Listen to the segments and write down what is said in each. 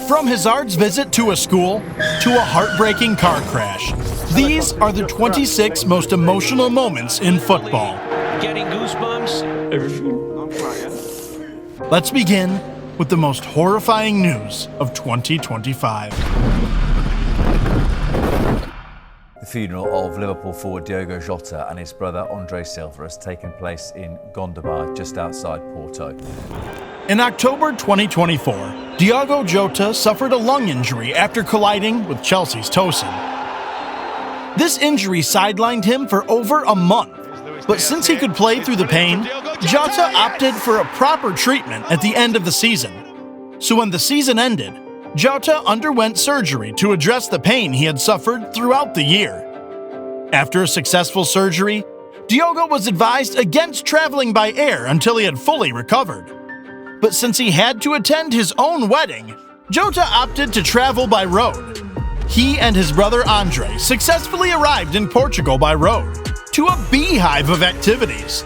From Hazard's visit to a school to a heartbreaking car crash, these are the 26 most emotional moments in football. Getting goosebumps? Let's begin with the most horrifying news of 2025. The funeral of Liverpool forward Diogo Jota and his brother Andre Silva has taken place in Gondomar, just outside Porto. In October 2024, Diogo Jota suffered a lung injury after colliding with Chelsea's Tosin. This injury sidelined him for over a month, but since he could play through the pain, Jota opted for a proper treatment at the end of the season. So when the season ended, Jota underwent surgery to address the pain he had suffered throughout the year. After a successful surgery, Diogo was advised against traveling by air until he had fully recovered. But since he had to attend his own wedding, Jota opted to travel by road. He and his brother Andre successfully arrived in Portugal by road to a beehive of activities.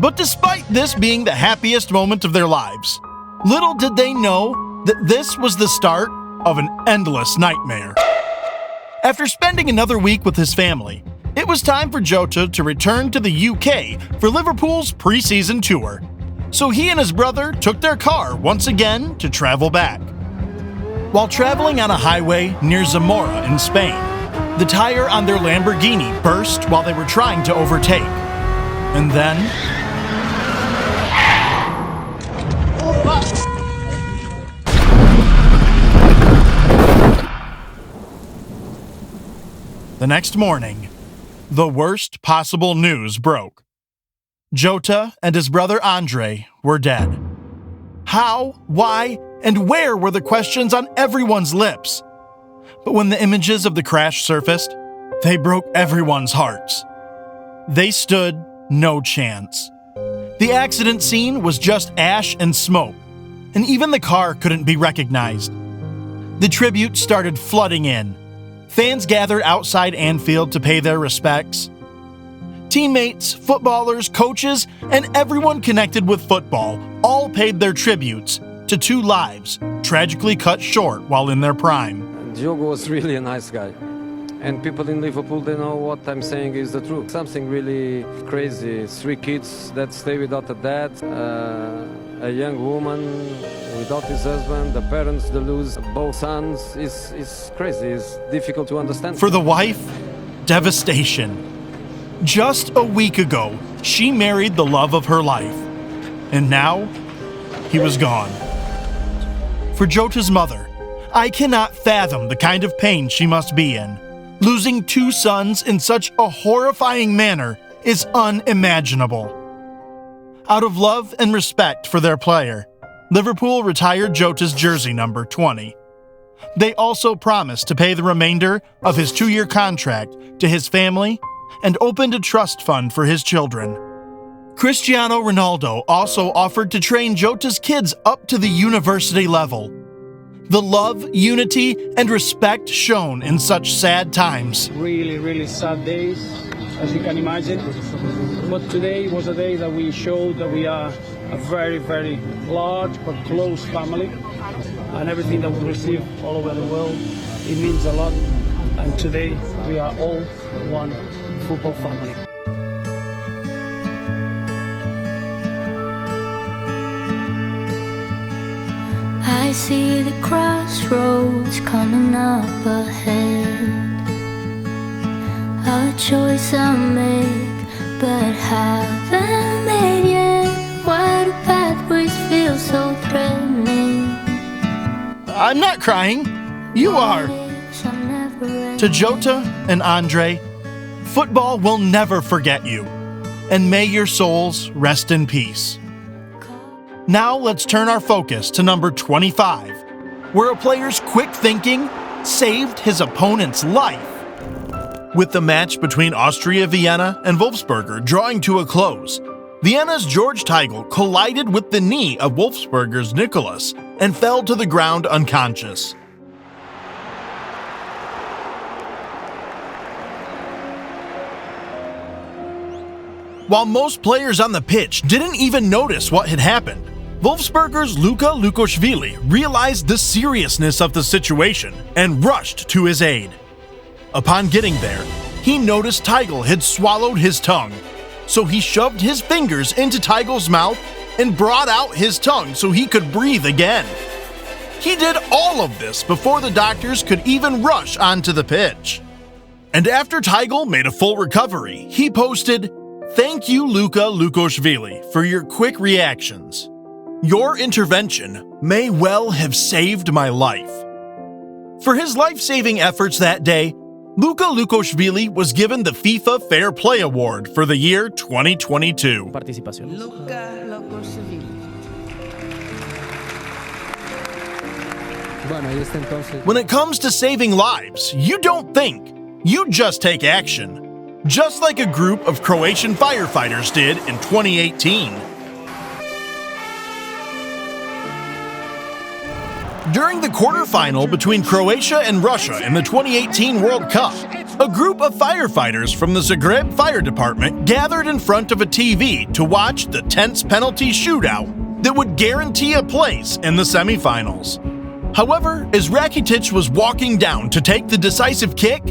But despite this being the happiest moment of their lives, little did they know that this was the start of an endless nightmare. After spending another week with his family, it was time for Jota to return to the UK for Liverpool's pre-season tour. So he and his brother took their car once again to travel back. While traveling on a highway near Zamora in Spain, the tire on their Lamborghini burst while they were trying to overtake. And then the next morning, the worst possible news broke. Jota and his brother Andre were dead. How, why, and where were the questions on everyone's lips? But when the images of the crash surfaced, they broke everyone's hearts. They stood no chance. The accident scene was just ash and smoke, and even the car couldn't be recognized. The tribute started flooding in. Fans gathered outside Anfield to pay their respects. Teammates, footballers, coaches, and everyone connected with football all paid their tributes to two lives tragically cut short while in their prime. Diogo was really a nice guy. And people in Liverpool, they know what I'm saying is the truth. Something really crazy. 3 kids that stay without a dad, a young woman without his husband, the parents that lose both sons. It's crazy. It's difficult to understand. For the wife, devastation. Just a week ago, she married the love of her life. And now, he was gone. For Jota's mother, I cannot fathom the kind of pain she must be in. Losing 2 sons in such a horrifying manner is unimaginable. Out of love and respect for their player, Liverpool retired Jota's jersey number 20. They also promised to pay the remainder of his 2-year contract to his family and opened a trust fund for his children. Cristiano Ronaldo also offered to train Jota's kids up to the university level. The love, unity, and respect shown in such sad times. Really sad days, as you can imagine. But today was a day that we showed that we are a very large but close family. And everything that we receive all over the world, it means a lot. And today we are all one football family. I see the crossroads coming up ahead. A choice I make, but haven't made yet. Why do pathways feel so threatening? I'm not crying. You are. To Jota and Andre, football will never forget you. And may your souls rest in peace. Now let's turn our focus to number 25, where a player's quick thinking saved his opponent's life. With the match between Austria Vienna and Wolfsberger drawing to a close, Vienna's George Teigl collided with the knee of Wolfsburger's Nicholas and fell to the ground unconscious. While most players on the pitch didn't even notice what had happened, Wolfsburger's Luka Lukashvili realized the seriousness of the situation and rushed to his aid. Upon getting there, he noticed Teigl had swallowed his tongue, so he shoved his fingers into Teigl's mouth and brought out his tongue so he could breathe again. He did all of this before the doctors could even rush onto the pitch. And after Teigl made a full recovery, he posted, "Thank you, Luka Lukashvili, for your quick reactions. Your intervention may well have saved my life." For his life-saving efforts that day, Luka Lukashvili was given the FIFA Fair Play Award for the year 2022. When it comes to saving lives, you don't think, you just take action. Just like a group of Croatian firefighters did in 2018. During the quarterfinal between Croatia and Russia in the 2018 World Cup, a group of firefighters from the Zagreb Fire Department gathered in front of a TV to watch the tense penalty shootout that would guarantee a place in the semifinals. However, as Rakitic was walking down to take the decisive kick,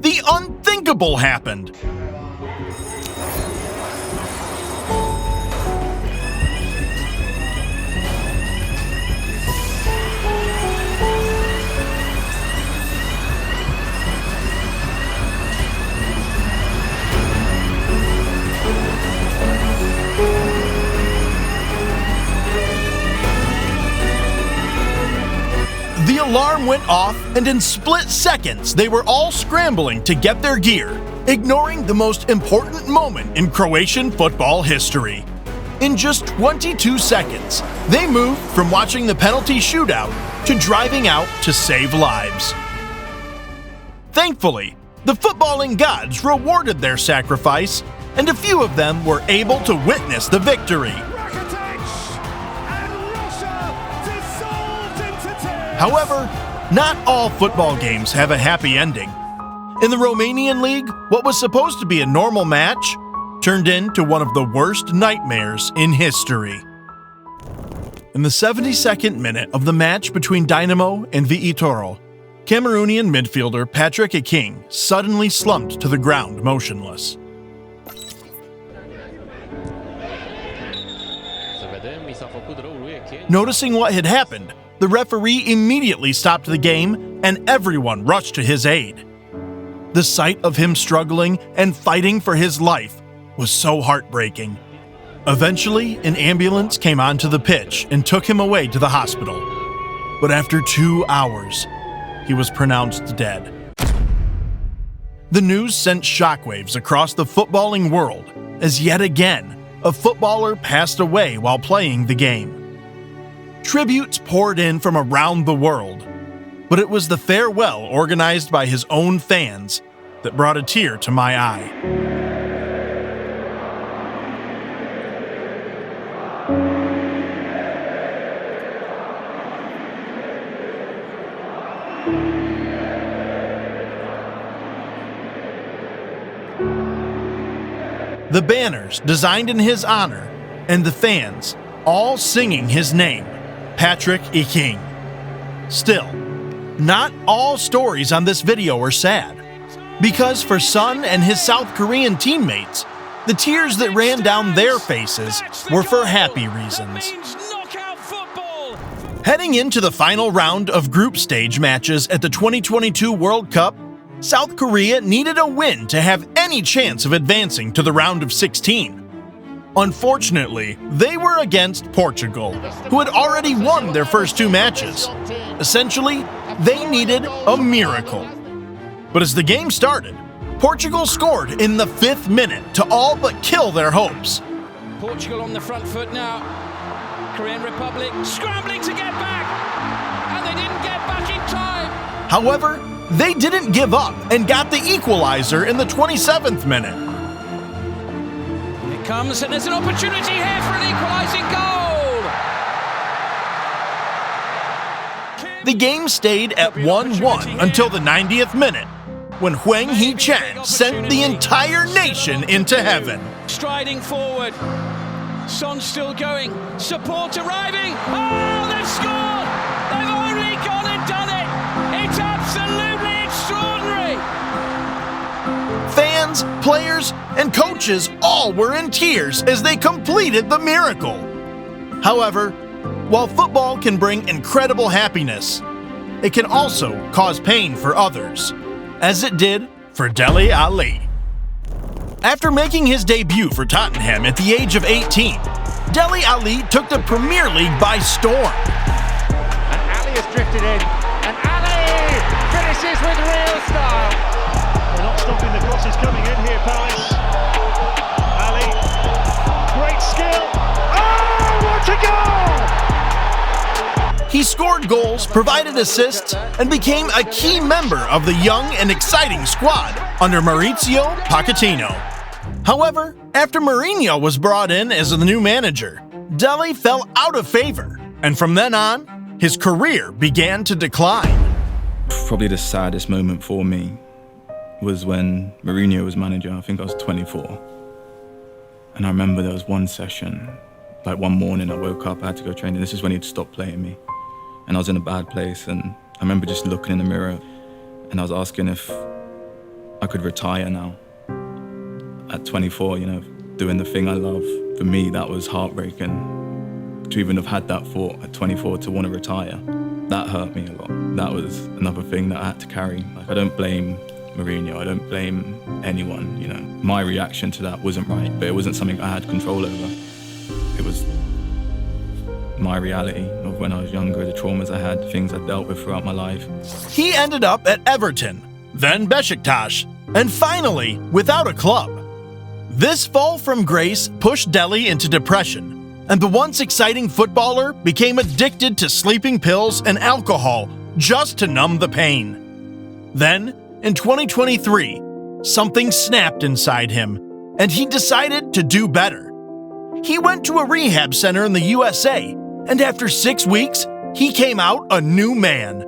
the unthinkable happened. The alarm went off, and in split seconds, they were all scrambling to get their gear, ignoring the most important moment in Croatian football history. In just 22 seconds, they moved from watching the penalty shootout to driving out to save lives. Thankfully, the footballing gods rewarded their sacrifice, and a few of them were able to witness the victory. However, not all football games have a happy ending. In the Romanian league, what was supposed to be a normal match turned into one of the worst nightmares in history. In the 72nd minute of the match between Dynamo and Viitorul, Cameroonian midfielder Patrick Ekeng suddenly slumped to the ground motionless. Noticing what had happened, the referee immediately stopped the game and everyone rushed to his aid. The sight of him struggling and fighting for his life was so heartbreaking. Eventually, an ambulance came onto the pitch and took him away to the hospital. But after 2 hours, he was pronounced dead. The news sent shockwaves across the footballing world as yet again a footballer passed away while playing the game. Tributes poured in from around the world, but it was the farewell organized by his own fans that brought a tear to my eye. The banners designed in his honor and the fans all singing his name, Patrick Ekeng. Still, not all stories on this video are sad, because for Son and his South Korean teammates, the tears that ran down their faces were for happy reasons. Heading into the final round of group stage matches at the 2022 World Cup, South Korea needed a win to have any chance of advancing to the round of 16. Unfortunately, they were against Portugal, who had already won their first 2 matches. Essentially, they needed a miracle. But as the game started, Portugal scored in the 5th minute to all but kill their hopes. Portugal on the front foot now. Korean Republic scrambling to get back, and they didn't get back in time. However, they didn't give up and got the equalizer in the 27th minute. comes, and there's an opportunity here for an equalising goal. The game stayed at 1-1 until the 90th minute, when Huang Hee-chan sent the entire nation into heaven. Striding forward, Son still going, support arriving. Oh, they've scored! They've only gone and done it! It's absolutely extraordinary! Fans, players, and coaches all were in tears as they completed the miracle. However, while football can bring incredible happiness, it can also cause pain for others, as it did for Dele Alli. After making his debut for Tottenham at the age of 18, Dele Alli took the Premier League by storm. And Alli has drifted in, and Alli finishes with real style. They're not stopping the crosses coming in here, Palace. Alli, great skill. Oh, what a goal! He scored goals, provided assists, and became a key member of the young and exciting squad under Maurizio Pochettino. However, after Mourinho was brought in as the new manager, Dele fell out of favor, and from then on, his career began to decline. Probably the saddest moment for me was when Mourinho was manager. I think I was 24. And I remember there was one session, like one morning I woke up, I had to go training. This is when he'd stopped playing me. And I was in a bad place, and I remember just looking in the mirror and I was asking if I could retire now. At 24, doing the thing I love. For me, that was heartbreaking. To even have had that thought at 24 to want to retire, that hurt me a lot. That was another thing that I had to carry. Like, I don't blame Mourinho, I don't blame anyone, My reaction to that wasn't right, but it wasn't something I had control over. It was my reality of when I was younger, the traumas I had, things I dealt with throughout my life. He ended up at Everton, then Besiktas, and finally without a club. This fall from grace pushed Dele into depression, and the once exciting footballer became addicted to sleeping pills and alcohol just to numb the pain. Then, in 2023, something snapped inside him, and he decided to do better. He went to a rehab center in the USA, and after 6 weeks, he came out a new man.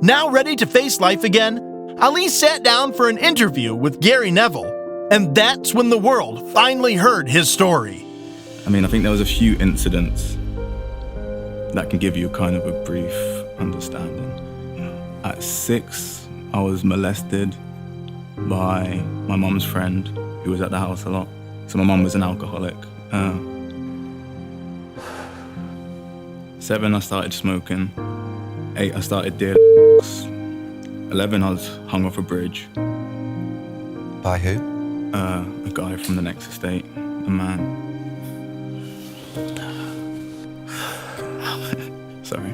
Now ready to face life again, Ali sat down for an interview with Gary Neville, and that's when the world finally heard his story. I think there was a few incidents that can give you kind of a brief understanding. At 6, I was molested by my mum's friend who was at the house a lot. So my mum was an alcoholic. 7, I started smoking. 8, I started dealing. 11, I was hung off a bridge. By who? A guy from the next estate, a man. Sorry.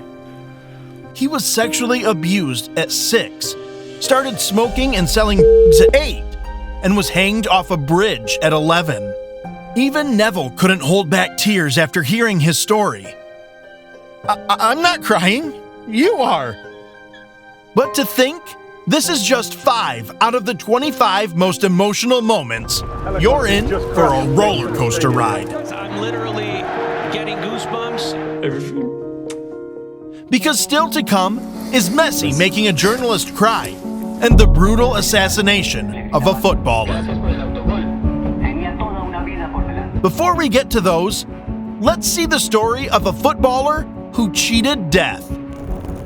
He was sexually abused at 6, started smoking and selling at 8, and was hanged off a bridge at 11. Even Neville couldn't hold back tears after hearing his story. I'm not crying, you are. But to think, this is just 5 out of the 25 most emotional moments. You're in for a roller coaster ride. I'm literally getting goosebumps. Because still to come is Messi making a journalist cry and the brutal assassination of a footballer. Before we get to those, let's see the story of a footballer who cheated death.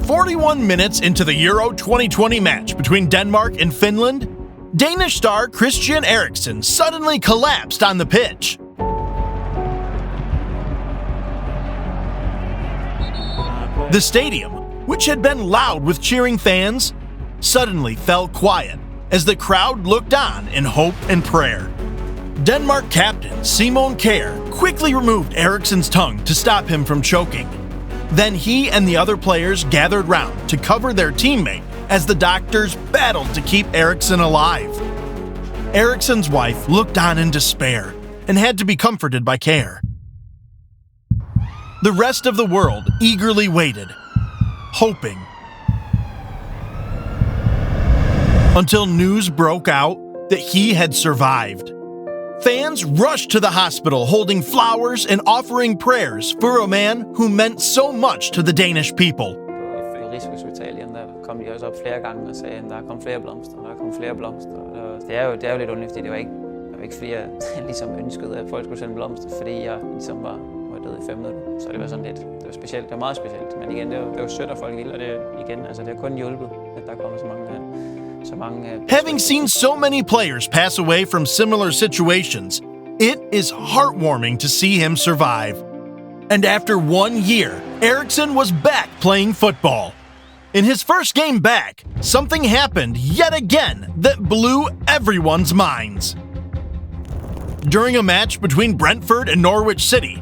41 minutes into the Euro 2020 match between Denmark and Finland, Danish star Christian Eriksen suddenly collapsed on the pitch. The stadium, which had been loud with cheering fans, suddenly fell quiet as the crowd looked on in hope and prayer. Denmark captain Simon Kjær quickly removed Eriksen's tongue to stop him from choking. Then he and the other players gathered round to cover their teammate as the doctors battled to keep Eriksen alive. Eriksen's wife looked on in despair and had to be comforted by Kjær. The rest of the world eagerly waited, hoping. Until news broke out that he had survived. Fans rushed to the hospital holding flowers and offering prayers for a man who meant so much to the Danish people. På Rigshospitalet, der kom de også op flere gange og sagde, at der kom flere blomster, der kom flere blomster. Det er jo lidt underligt, fordi det var ikke fordi jeg ligesom ønskede, at folk skulle sende blomster, fordi jeg ligesom var død i 5 minutter. Så det var sådan lidt, det var specielt, det var meget specielt. Men igen, det var sødt, at folk ville, og det igen, altså det har kun hjulpet, at der kommer så mange. Having seen so many players pass away from similar situations, it is heartwarming to see him survive. And after 1 year, Eriksen was back playing football. In his first game back, something happened yet again that blew everyone's minds. During a match between Brentford and Norwich City,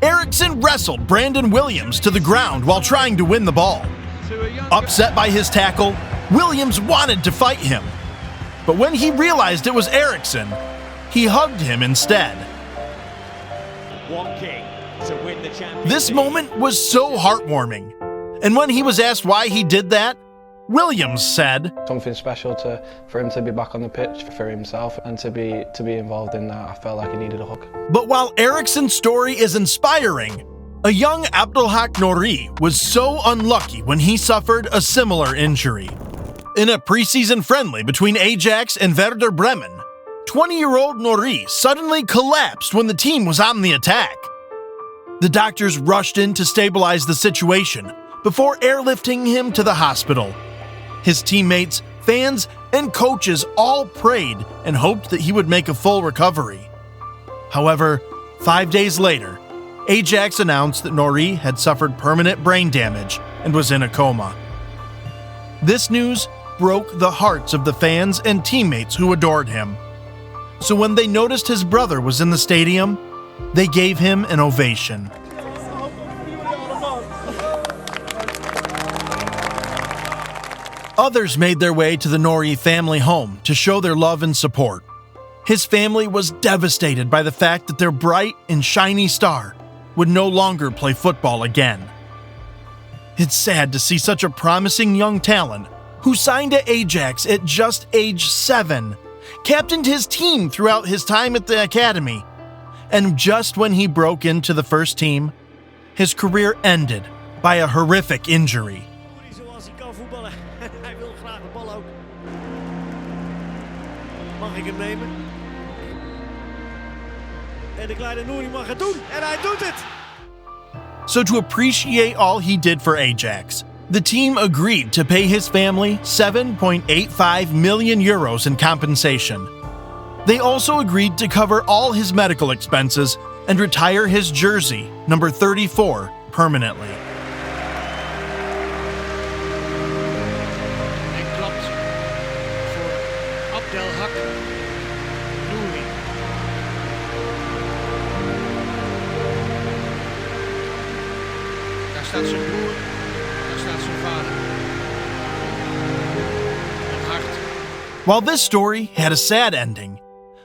Eriksen wrestled Brandon Williams to the ground while trying to win the ball. Upset by his tackle, Williams wanted to fight him. But when he realized it was Eriksen, he hugged him instead. This moment was so heartwarming. And when he was asked why he did that, Williams said, "Something special for him to be back on the pitch for himself and to be involved in that. I felt like he needed a hug." But while Eriksen's story is inspiring, a young Abdelhak Nouri was so unlucky when he suffered a similar injury. In a preseason friendly between Ajax and Werder Bremen, 20-year-old Nouri suddenly collapsed when the team was on the attack. The doctors rushed in to stabilize the situation before airlifting him to the hospital. His teammates, fans, and coaches all prayed and hoped that he would make a full recovery. However, 5 days later, Ajax announced that Nouri had suffered permanent brain damage and was in a coma. This news broke the hearts of the fans and teammates who adored him. So when they noticed his brother was in the stadium, they gave him an ovation. Others made their way to the Nouri family home to show their love and support. His family was devastated by the fact that their bright and shiny star would no longer play football again. It's sad to see such a promising young talent who signed to Ajax at just age 7, captained his team throughout his time at the academy, and just when he broke into the first team, his career ended by a horrific injury. Mag ik hem nemen? En de kleine Nouri mag het doen. En hij doet het! So to appreciate all he did for Ajax, the team agreed to pay his family 7.85 million euros in compensation. They also agreed to cover all his medical expenses and retire his jersey, number 34, permanently. En klapt voor Abdelhak Nouri. Daar staat zijn broer, daar staat zijn vader. Een hart. While this story had a sad ending,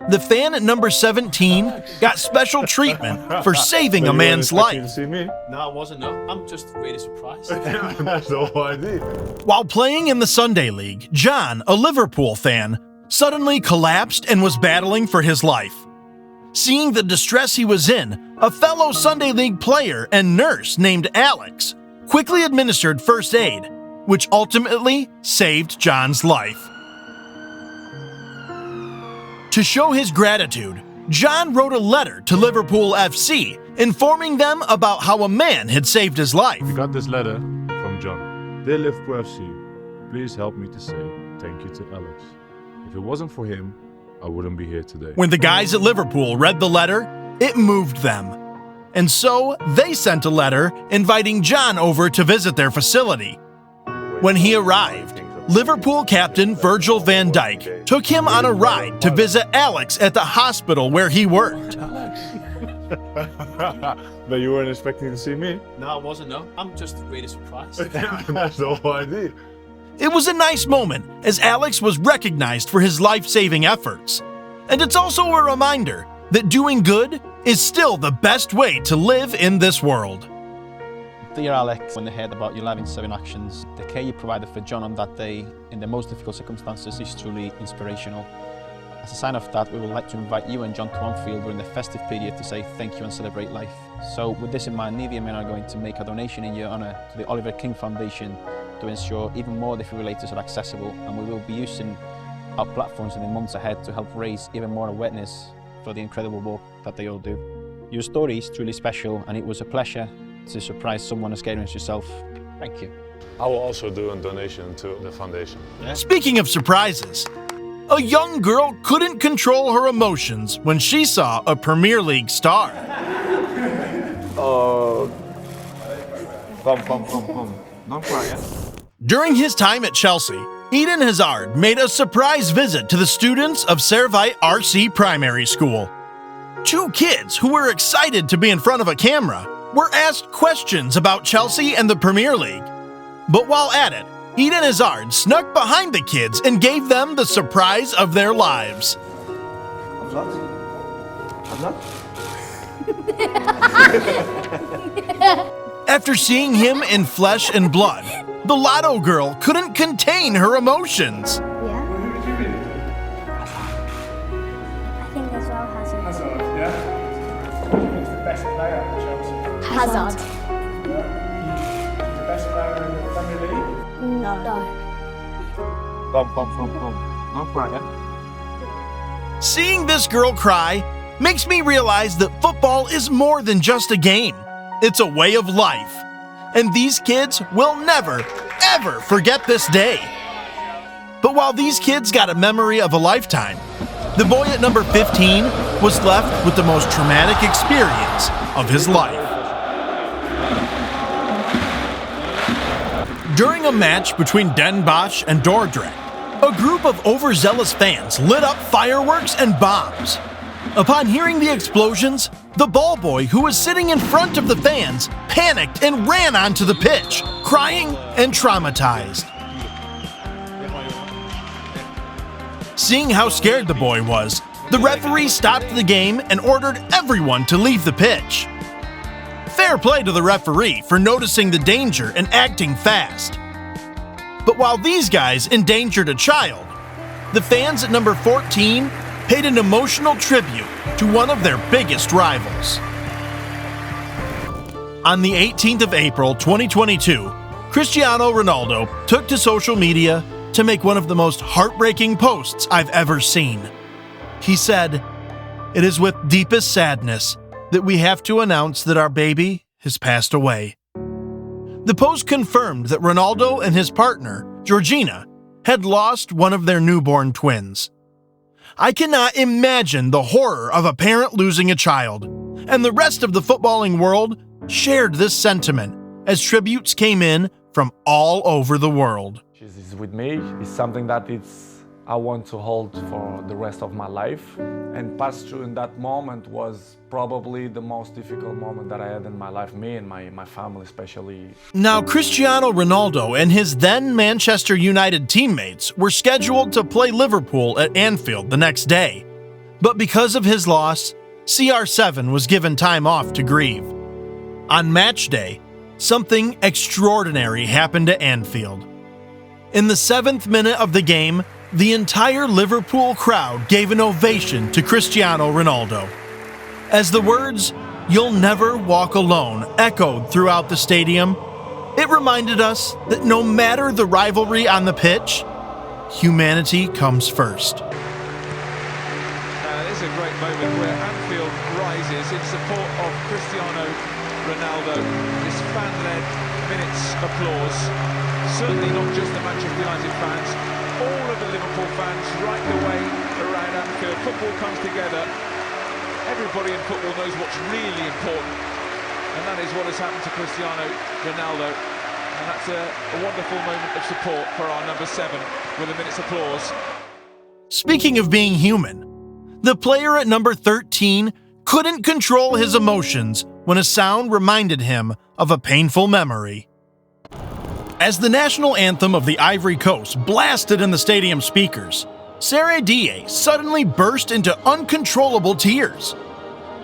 the fan at number 17 got special treatment for saving a man's life. To see me? No, I wasn't. No, I'm just really surprised. That's the whole idea. While playing in the Sunday League, John, a Liverpool fan, suddenly collapsed and was battling for his life. Seeing the distress he was in, a fellow Sunday League player and nurse named Alex quickly administered first aid, which ultimately saved John's life. To show his gratitude, John wrote a letter to Liverpool FC informing them about how a man had saved his life. We got this letter from John. Dear Liverpool FC, please help me to say thank you to Alex. If it wasn't for him, I wouldn't be here today. When the guys at Liverpool read the letter, it moved them. And so they sent a letter inviting John over to visit their facility. When he arrived, Liverpool captain Virgil van Dijk took him on a ride to visit Alex at the hospital where he worked. But you weren't expecting to see me? No, I wasn't. No, I'm just really surprised. That's the whole idea. It was a nice moment as Alex was recognized for his life-saving efforts. And it's also a reminder that doing good is still the best way to live in this world. Dear Alex, when they heard about your life-saving actions, the care you provided for John on that day in the most difficult circumstances is truly inspirational. As a sign of that, we would like to invite you and John to Anfield during the festive period to say thank you and celebrate life. So with this in mind, Nivea men are going to make a donation in your honour to the Oliver King Foundation to ensure even more defibrillators are accessible, and we will be using our platforms in the months ahead to help raise even more awareness for the incredible work that they all do. Your story is truly special, and it was a pleasure to surprise someone as caring as yourself. Thank you. I will also do a donation to the foundation. Speaking of surprises, a young girl couldn't control her emotions when she saw a Premier League star. Come. Don't cry, yeah? During his time at Chelsea, Eden Hazard made a surprise visit to the students of Serey Die RC Primary School. Two kids who were excited to be in front of a camera were asked questions about Chelsea and the Premier League. But while at it, Eden Hazard snuck behind the kids and gave them the surprise of their lives. After seeing him in flesh and blood, the Lotto girl couldn't contain her emotions. I think as well Hazard. Hazard, yeah? He's the best player at Chelsea. Hazard. The best player in the Premier League? No. Come. Don't cry, yeah? Seeing this girl cry makes me realize that football is more than just a game. It's a way of life. And these kids will never, ever forget this day. But while these kids got a memory of a lifetime, the boy at number 15 was left with the most traumatic experience of his life. During a match between Den Bosch and Dordrecht, a group of overzealous fans lit up fireworks and bombs. Upon hearing the explosions, the ball boy who was sitting in front of the fans panicked and ran onto the pitch, crying and traumatized. Seeing how scared the boy was, the referee stopped the game and ordered everyone to leave the pitch. Fair play to the referee for noticing the danger and acting fast. But while these guys endangered a child, the fans at number 14 paid an emotional tribute to one of their biggest rivals. On the 18th of April 2022, Cristiano Ronaldo took to social media to make one of the most heartbreaking posts I've ever seen. He said, "It is with deepest sadness that we have to announce that our baby has passed away." The post confirmed that Ronaldo and his partner, Georgina, had lost one of their newborn twins. I cannot imagine the horror of a parent losing a child, and the rest of the footballing world shared this sentiment as tributes came in from all over the world. She's with me. It's something that I want to hold for the rest of my life, and pass through in that moment was probably the most difficult moment that I had in my life, me and my family especially. Now, Cristiano Ronaldo and his then Manchester United teammates were scheduled to play Liverpool at Anfield the next day. But because of his loss, CR7 was given time off to grieve. On match day, something extraordinary happened at Anfield. In the 7th minute of the game, the entire Liverpool crowd gave an ovation to Cristiano Ronaldo. As the words, "You'll never walk alone," echoed throughout the stadium, it reminded us that no matter the rivalry on the pitch, humanity comes first. This is a great moment where Anfield rises in support of Cristiano Ronaldo. This fan-led minute's applause, certainly not just the Manchester United fans, all of the Liverpool fans right the way around Anfield. Football comes together. Everybody in football knows what's really important, and that is what has happened to Cristiano Ronaldo. And that's a wonderful moment of support for our number 7 with a minute's applause. Speaking of being human, the player at number 13 couldn't control his emotions when a sound reminded him of a painful memory. As the national anthem of the Ivory Coast blasted in the stadium speakers, Serey Die suddenly burst into uncontrollable tears.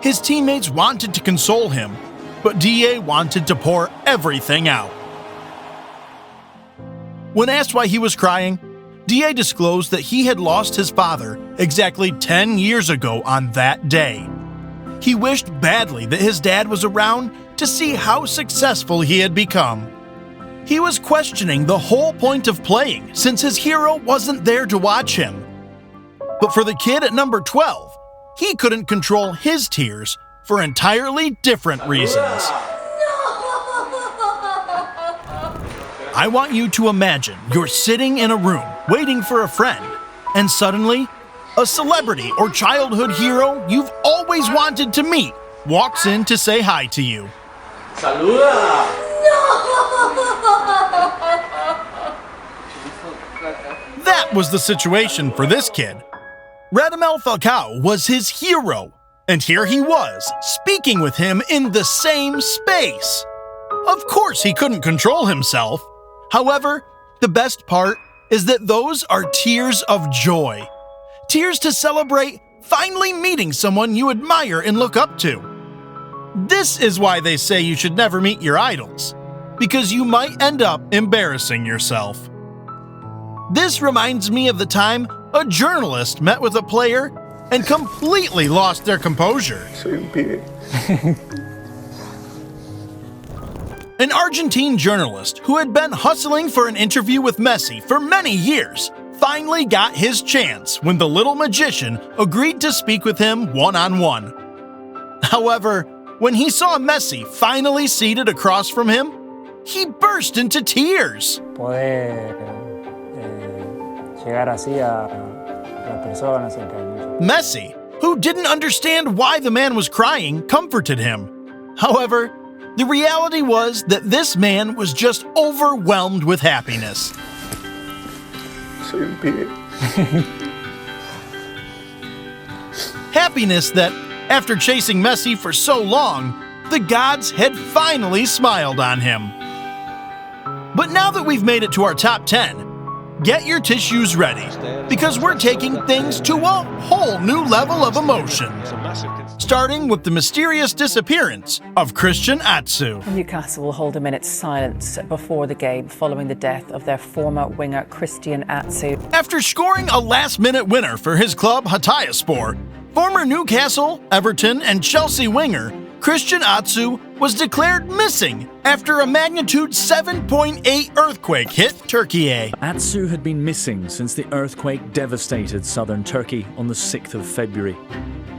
His teammates wanted to console him, but Die wanted to pour everything out. When asked why he was crying, Die disclosed that he had lost his father exactly 10 years ago on that day. He wished badly that his dad was around to see how successful he had become. He was questioning the whole point of playing since his hero wasn't there to watch him. But for the kid at number 12, he couldn't control his tears for entirely different reasons. I want you to imagine you're sitting in a room waiting for a friend, and suddenly, a celebrity or childhood hero you've always wanted to meet walks in to say hi to you. Saluda! That was the situation for this kid. Radamel Falcao was his hero, and here he was, speaking with him in the same space. Of course he couldn't control himself. However, the best part is that those are tears of joy. Tears to celebrate finally meeting someone you admire and look up to. This is why they say you should never meet your idols, because you might end up embarrassing yourself. This reminds me of the time a journalist met with a player and completely lost their composure. An Argentine journalist who had been hustling for an interview with Messi for many years finally got his chance when the little magician agreed to speak with him one-on-one. However, when he saw Messi finally seated across from him, he burst into tears. Messi, who didn't understand why the man was crying, comforted him. However, the reality was that this man was just overwhelmed with happiness. Happiness that, after chasing Messi for so long, the gods had finally smiled on him. But now that we've made it to our top 10, get your tissues ready, because we're taking things to a whole new level of emotion. Starting with the mysterious disappearance of Christian Atsu. Newcastle will hold a minute's silence before the game following the death of their former winger Christian Atsu. After scoring a last-minute winner for his club Hatayspor, former Newcastle, Everton, and Chelsea winger Christian Atsu was declared missing after a magnitude 7.8 earthquake hit Turkey. Atsu had been missing since the earthquake devastated southern Turkey on the 6th of February.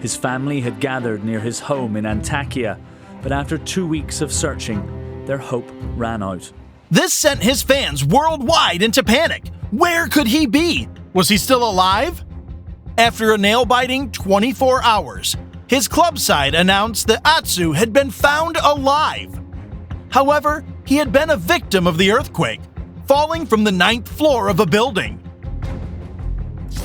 His family had gathered near his home in Antakya, but after 2 weeks of searching, their hope ran out. This sent his fans worldwide into panic. Where could he be? Was he still alive? After a nail-biting 24 hours, his club side announced that Atsu had been found alive. However, he had been a victim of the earthquake, falling from the 9th floor of a building.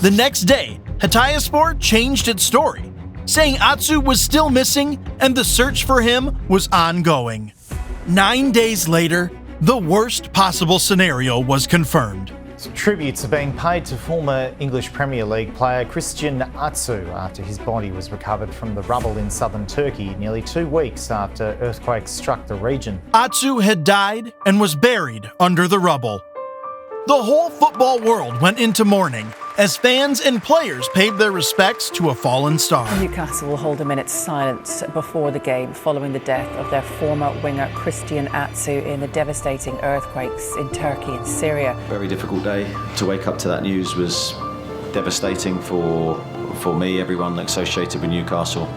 The next day, Hatayspor changed its story, saying Atsu was still missing and the search for him was ongoing. 9 days later, the worst possible scenario was confirmed. Tributes are being paid to former English Premier League player Christian Atsu after his body was recovered from the rubble in southern Turkey nearly 2 weeks after earthquakes struck the region. Atsu had died and was buried under the rubble. The whole football world went into mourning as fans and players paid their respects to a fallen star. Newcastle will hold a minute's silence before the game following the death of their former winger Christian Atsu in the devastating earthquakes in Turkey and Syria. Very difficult day. To wake up to that news was devastating for me, everyone associated with Newcastle.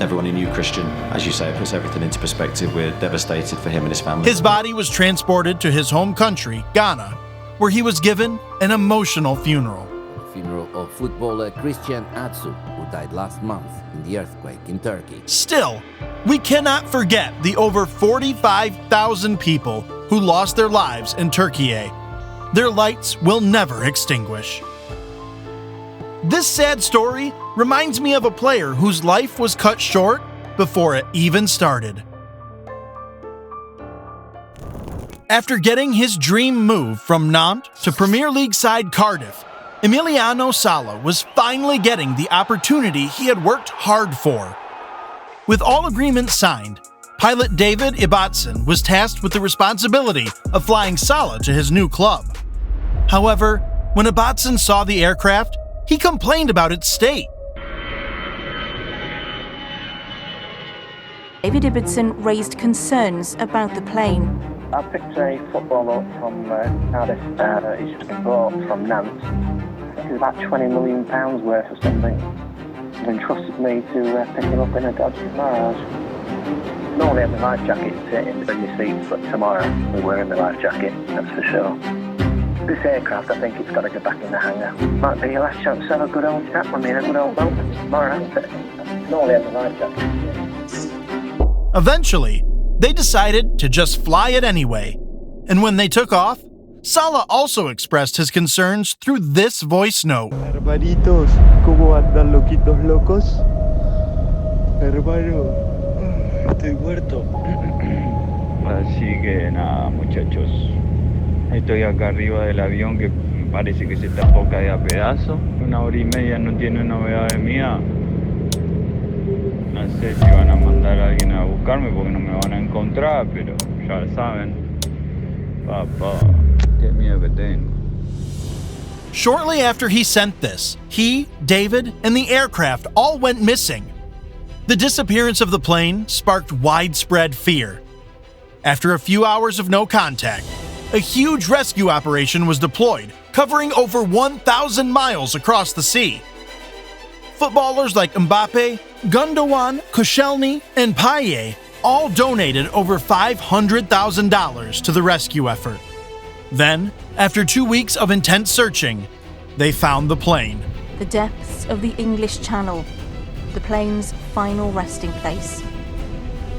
Everyone who knew Christian. As you say, it puts everything into perspective. We're devastated for him and his family. His body was transported to his home country, Ghana, where he was given an emotional funeral. Funeral of footballer Christian Atsu, who died last month in the earthquake in Turkey. Still, we cannot forget the over 45,000 people who lost their lives in Turkey. Their lights will never extinguish. This sad story reminds me of a player whose life was cut short before it even started. After getting his dream move from Nantes to Premier League side Cardiff, Emiliano Sala was finally getting the opportunity he had worked hard for. With all agreements signed, pilot David Ibatson was tasked with the responsibility of flying Sala to his new club. However, When Ibbotson saw the aircraft, he complained about its state. David Ibbotson raised concerns about the plane. I picked a footballer up from Cardiff. He's just been bought from Nantes. I think it's about £20 million worth or something. He's entrusted me to pick him up in a dodgy Mirage. Normally have the life jacket in your seats, but tomorrow we're wearing the life jacket, that's for sure. This aircraft, I think it's got to go back in the hangar. Might be your last chance to have a good old chat with me and a good old moment tomorrow, isn't it? Normally have the life jacket. Eventually, they decided to just fly it anyway. And when they took off, Sala also expressed his concerns through this voice note. Hermanitos, ¿cómo andan loquitos locos? Hermano, estoy muerto. Así que nada, muchachos. Estoy acá arriba del avión que parece que se está a caer a pedazos. 1 hora y media no tiene novedades mías. No sé si van a mandar a alguien a buscarme porque no me van a encontrar, pero ya saben. Papá, qué miedo que tengo. Shortly after he sent this, he, David, and the aircraft all went missing. The disappearance of the plane sparked widespread fear. After a few hours of no contact, a huge rescue operation was deployed, covering over 1,000 miles across the sea. Footballers like Mbappe, Gundogan, Koscielny, and Payet all donated over $500,000 to the rescue effort. Then, after 2 weeks of intense searching, they found the plane. The depths of the English Channel, the plane's final resting place.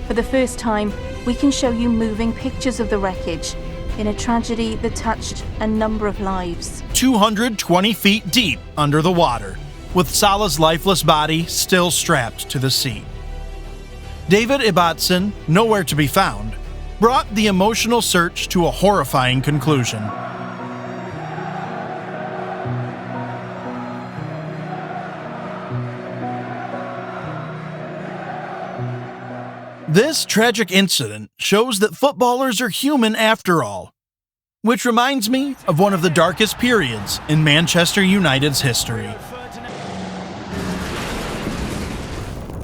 For the first time, we can show you moving pictures of the wreckage in a tragedy that touched a number of lives. 220 feet deep under the water, with Sala's lifeless body still strapped to the seat. David Ibbotson, nowhere to be found, brought the emotional search to a horrifying conclusion. This tragic incident shows that footballers are human after all, which reminds me of one of the darkest periods in Manchester United's history.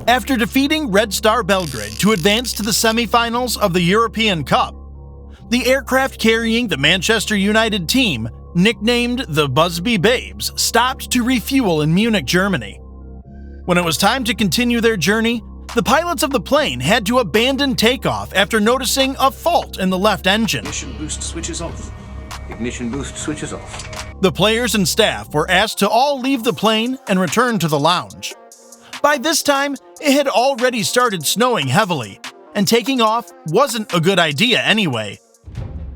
After defeating Red Star Belgrade to advance to the semi-finals of the European Cup, the aircraft carrying the Manchester United team, nicknamed the Busby Babes, stopped to refuel in Munich, Germany. When it was time to continue their journey, the pilots of the plane had to abandon takeoff after noticing a fault in the left engine. Ignition boost switches off. Ignition boost switches off. The players and staff were asked to all leave the plane and return to the lounge. By this time, it had already started snowing heavily, and taking off wasn't a good idea anyway.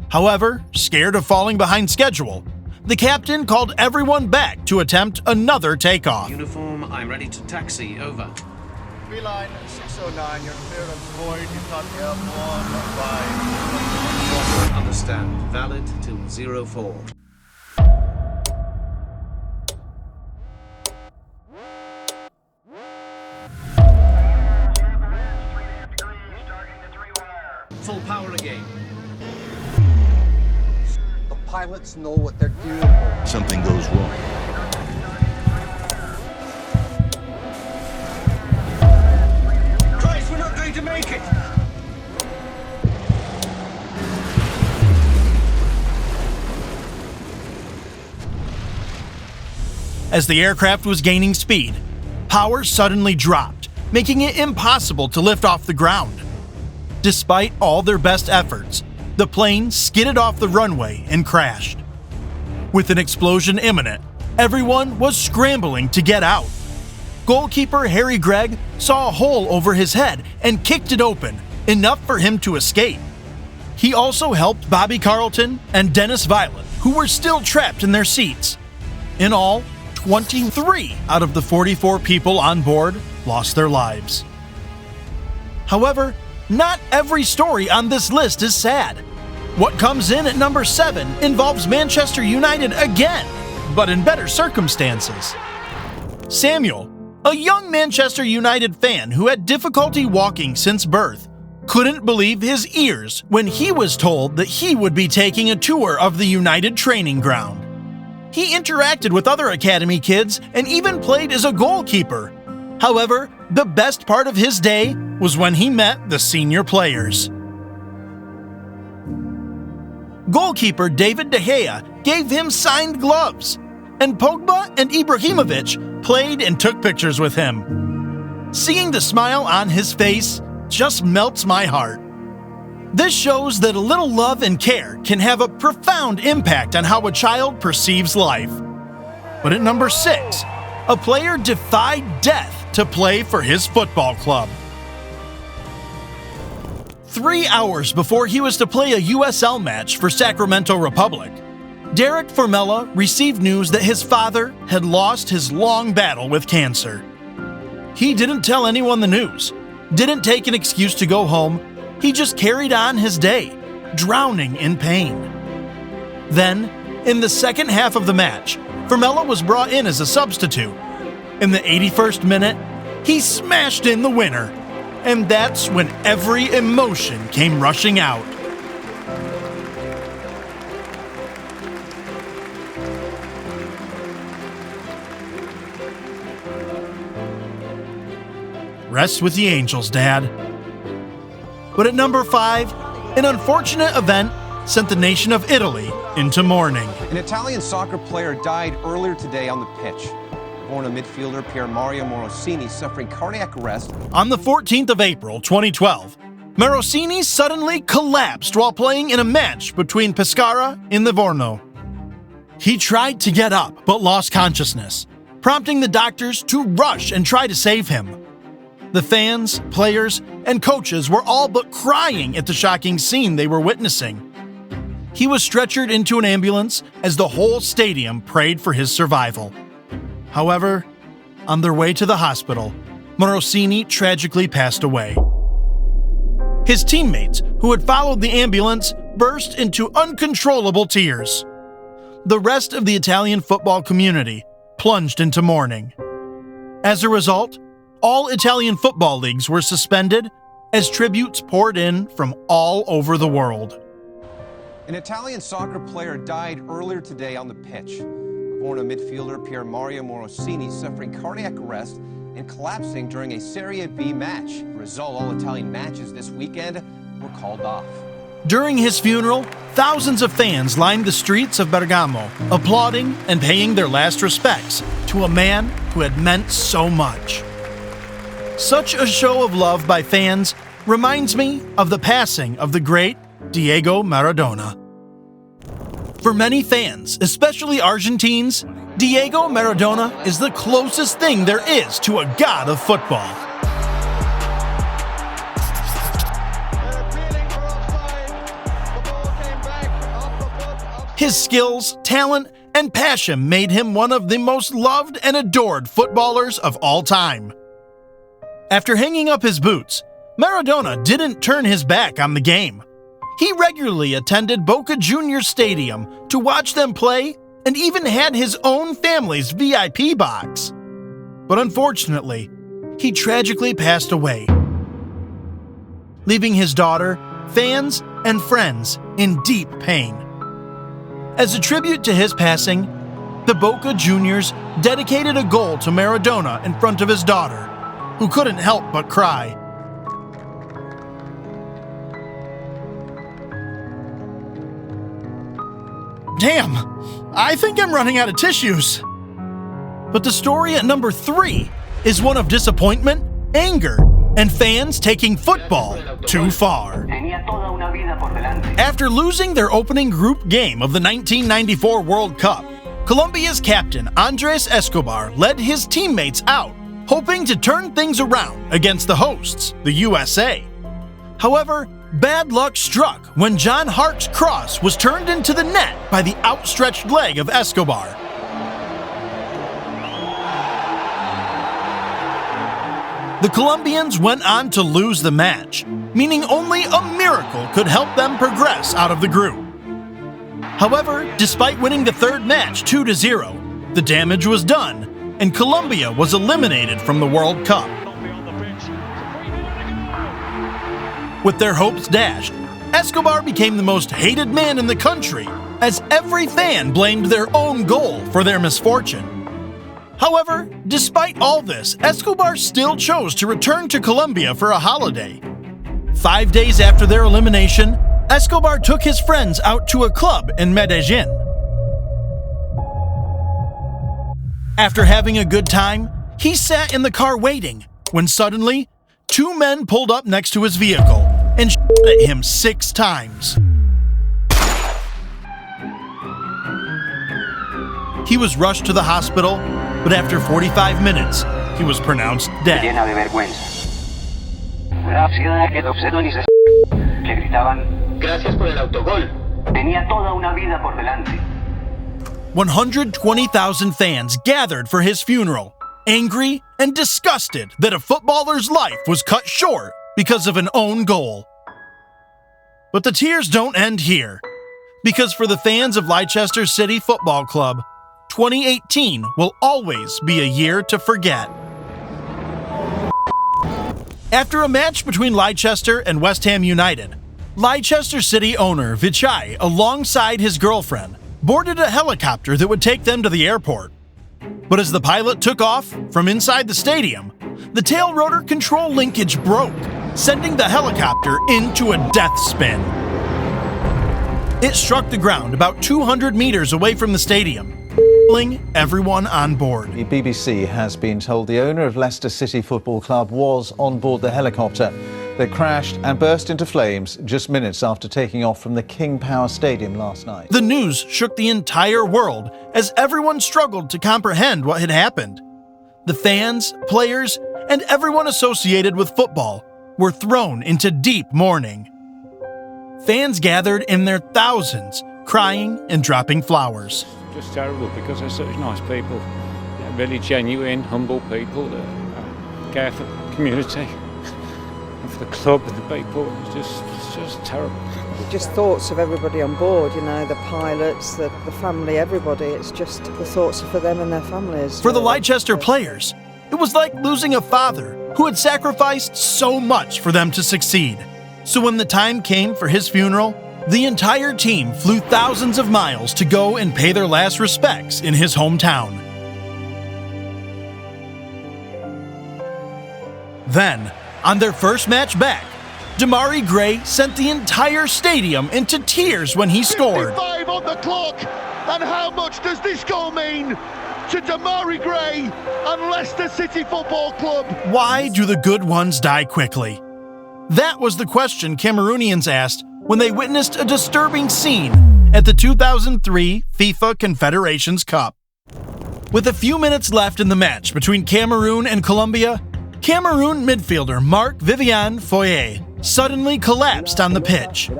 However, scared of falling behind schedule, the captain called everyone back to attempt another takeoff. Uniform, I'm ready to taxi, over. Beeline 609, your clearance void, you got F1 by... Understand, valid till 04. Full power again. The pilots know what they're doing. Something goes wrong. Christ, we're not going to make it! As the aircraft was gaining speed, power suddenly dropped, making it impossible to lift off the ground. Despite all their best efforts, the plane skidded off the runway and crashed. With an explosion imminent, everyone was scrambling to get out. Goalkeeper Harry Gregg saw a hole over his head and kicked it open, enough for him to escape. He also helped Bobby Carlton and Dennis Violet, who were still trapped in their seats. In all, 23 out of the 44 people on board lost their lives. However, not every story on this list is sad. What comes in at number 7 involves Manchester United again, but in better circumstances. Samuel, a young Manchester United fan who had difficulty walking since birth, couldn't believe his ears when he was told that he would be taking a tour of the United training ground. He interacted with other academy kids and even played as a goalkeeper. However, the best part of his day was when he met the senior players. Goalkeeper David De Gea gave him signed gloves, and Pogba and Ibrahimovic played and took pictures with him. Seeing the smile on his face just melts my heart. This shows that a little love and care can have a profound impact on how a child perceives life. But at number 6, a player defied death to play for his football club. 3 hours before he was to play a USL match for Sacramento Republic, Derek Formella received news that his father had lost his long battle with cancer. He didn't tell anyone the news, didn't take an excuse to go home. He just carried on his day, drowning in pain. Then, in the second half of the match, Formella was brought in as a substitute. In the 81st minute, he smashed in the winner, and that's when every emotion came rushing out. Rest with the angels, Dad. But at number 5, an unfortunate event sent the nation of Italy into mourning. An Italian soccer player died earlier today on the pitch. Born midfielder Pier Mario Morosini suffering cardiac arrest. On the 14th of April, 2012, Morosini suddenly collapsed while playing in a match between Pescara and Livorno. He tried to get up but lost consciousness, prompting the doctors to rush and try to save him. The fans, players, and coaches were all but crying at the shocking scene they were witnessing. He was stretchered into an ambulance as the whole stadium prayed for his survival. However, on their way to the hospital, Morosini tragically passed away. His teammates, who had followed the ambulance, burst into uncontrollable tears. The rest of the Italian football community plunged into mourning. As a result, all Italian football leagues were suspended as tributes poured in from all over the world. An Italian soccer player died earlier today on the pitch. Born midfielder Pier Mario Morosini suffering cardiac arrest and collapsing during a Serie B match. As a result, all Italian matches this weekend were called off. During his funeral, thousands of fans lined the streets of Bergamo, applauding and paying their last respects to a man who had meant so much. Such a show of love by fans reminds me of the passing of the great Diego Maradona. For many fans, especially Argentines, Diego Maradona is the closest thing there is to a god of football. His skills, talent, and passion made him one of the most loved and adored footballers of all time. After hanging up his boots, Maradona didn't turn his back on the game. He regularly attended Boca Juniors Stadium to watch them play and even had his own family's VIP box. But unfortunately, he tragically passed away, leaving his daughter, fans, and friends in deep pain. As a tribute to his passing, the Boca Juniors dedicated a goal to Maradona in front of his daughter, who couldn't help but cry. Damn, I think I'm running out of tissues. But the story at number 3 is one of disappointment, anger, and fans taking football too far. After losing their opening group game of the 1994 World Cup, Colombia's captain Andres Escobar led his teammates out, hoping to turn things around against the hosts, the USA. However, bad luck struck when John Hart's cross was turned into the net by the outstretched leg of Escobar. The Colombians went on to lose the match, meaning only a miracle could help them progress out of the group. However, despite winning the third match 2-0, the damage was done, and Colombia was eliminated from the World Cup. With their hopes dashed, Escobar became the most hated man in the country as every fan blamed their own goal for their misfortune. However, despite all this, Escobar still chose to return to Colombia for a holiday. 5 days after their elimination, Escobar took his friends out to a club in Medellin. After having a good time, he sat in the car waiting, when suddenly, 2 men pulled up next to his vehicle and shot at him 6 times. He was rushed to the hospital, but after 45 minutes, he was pronounced dead. Llena de vergüenza. Una ciudad que le gritaban gracias por el autogol. Tenía toda una vida por delante. 120,000 fans gathered for his funeral, angry and disgusted that a footballer's life was cut short because of an own goal. But the tears don't end here, because for the fans of Leicester City Football Club, 2018 will always be a year to forget. After a match between Leicester and West Ham United, Leicester City owner Vivien, alongside his girlfriend, boarded a helicopter that would take them to the airport. But as the pilot took off from inside the stadium, the tail rotor control linkage broke, sending the helicopter into a death spin. It struck the ground about 200 meters away from the stadium, killing everyone on board. The BBC has been told the owner of Leicester City Football Club was on board the helicopter that crashed and burst into flames just minutes after taking off from the King Power Stadium last night. The news shook the entire world as everyone struggled to comprehend what had happened. The fans, players, and everyone associated with football were thrown into deep mourning. Fans gathered in their thousands, crying and dropping flowers. Just terrible, because they're such nice people. They're really genuine, humble people that care for the community and for the club and the people. It's just terrible. Just thoughts of everybody on board, you know, the pilots, the family, everybody. It's just the thoughts are for them and their families. For the Leicester players, it was like losing a father who had sacrificed so much for them to succeed. So when the time came for his funeral, the entire team flew thousands of miles to go and pay their last respects in his hometown. Then, on their first match back, Demarai Gray sent the entire stadium into tears when he scored. 55 on the clock, and how much does this goal mean to Demarai Gray and Leicester City Football Club? Why do the good ones die quickly? That was the question Cameroonians asked when they witnessed a disturbing scene at the 2003 FIFA Confederations Cup. With a few minutes left in the match between Cameroon and Colombia, Cameroon midfielder Vivien Foe suddenly collapsed on the pitch.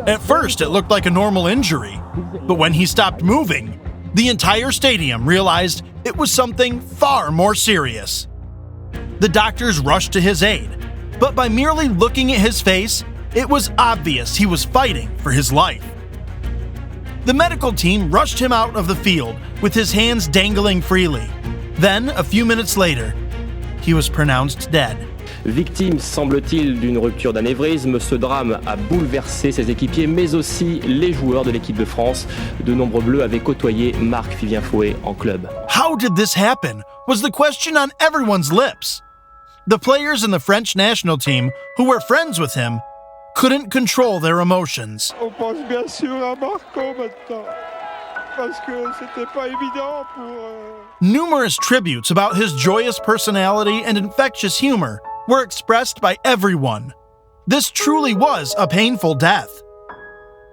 At first, it looked like a normal injury, but when he stopped moving, the entire stadium realized it was something far more serious. The doctors rushed to his aid, but by merely looking at his face, it was obvious he was fighting for his life. The medical team rushed him out of the field with his hands dangling freely. Then, a few minutes later, he was pronounced dead. Victime, semble-t-il, d'une rupture d'anévrisme, ce drame a bouleversé ses équipiers, mais aussi les joueurs de l'équipe de France. De nombreux Bleus avaient côtoyé Vivien Foe en club. How did this happen? Was the question on everyone's lips. The players in the French national team, who were friends with him, couldn't control their emotions. On pense bien sûr à Marco maintenant, parce que c'était pas évident pour... Numerous tributes about his joyous personality and infectious humor were expressed by everyone. This truly was a painful death.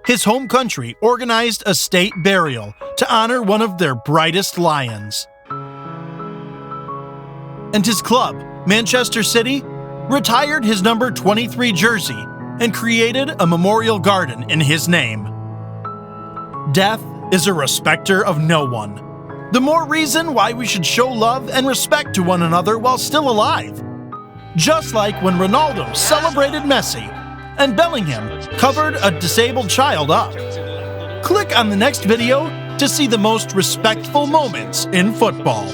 His home country organized a state burial to honor one of their brightest lions. And his club, Manchester City, retired his number 23 jersey and created a memorial garden in his name. Death is a respecter of no one. The more reason why we should show love and respect to one another while still alive. Just like when Ronaldo celebrated Messi and Bellingham covered a disabled child up. Click on the next video to see the most respectful moments in football.